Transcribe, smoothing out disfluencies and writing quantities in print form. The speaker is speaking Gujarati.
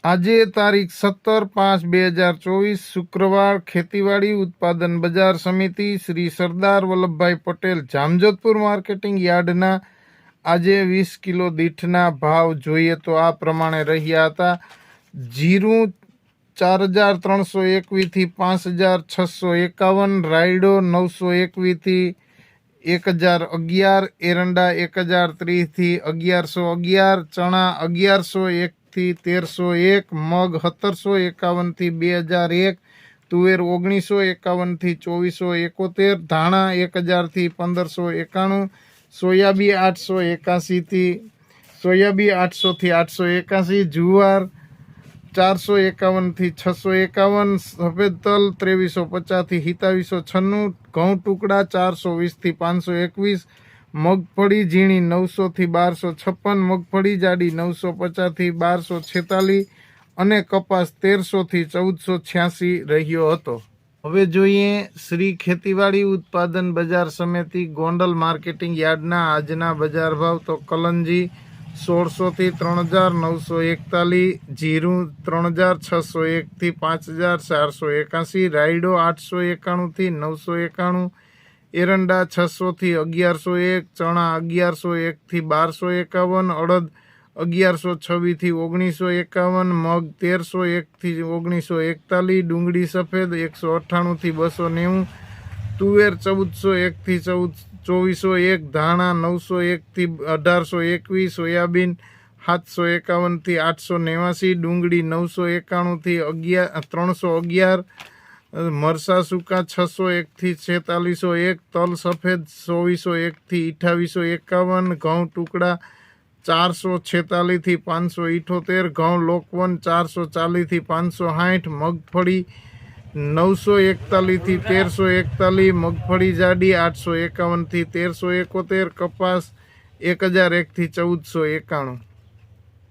આજે તારીખ 17/5/2024 શુક્રવાર ખેતીવાડી ઉત્પાદન બજાર સમિતિ શ્રી સરદાર વલ્લભભાઈ પટેલ જામજોધપુર માર્કેટિંગ યાર્ડના આજે 20 કિલો દીઠના ભાવ જોઈએ તો આ પ્રમાણે રહ્યા હતા. જીરું 4,321 થી 5,651, રાયડો 921 થી 1,011, એરંડા 1,030 થી 1,111, ચણા 1,101 થી 1,301, મગ 1,751 થી 2,001, તુવેર 1,951 થી 2,471, ધાણા 1,000 થી 1,591, સોયાબીન 800 થી 881, જુવાર 451 થી 651, સફેદ તલ 2350 થી 2796, ઘઉં ટુકડા 420 થી 521, મગફળી ઝીણી 900 થી 1256, મગફળી જાડી 950 થી 1246 અને કપાસ 1300 થી 1486 રહ્યો હતો. હવે જોઈએ શ્રી ખેતીવાડી ઉત્પાદન બજાર સમિતિ ગોંડલ માર્કેટિંગ યાર્ડના આજના બજાર ભાવ. તો કલંજી 1600 થી 3,941, જીરું 3,601 થી 5,481, રાયડો 891 થી 991, એરંડા 600 થી 1,101, ચણા 1,101 થી 1,251, અડદ 1,126 થી 1,951, મગ 1,301 થી 1,941, ડુંગળી સફેદ 198 થી 290, તુવેર 1,401 થી 2,401, ધાણા 901 થી 1,821, સોયાબીન 751 થી 889, ડુંગળી 991 થી 311, મરસા સૂકા 601 થી 4601, તલ સફેદ 2401 થી 2851, ઘઉં ટુકડા 446 થી 578, ઘઉં લોકવન 440 થી 560, મગફળી 941 થી 1341, મગફળી જાડી 851 થી 1371, કપાસ 1,001 થી 1491.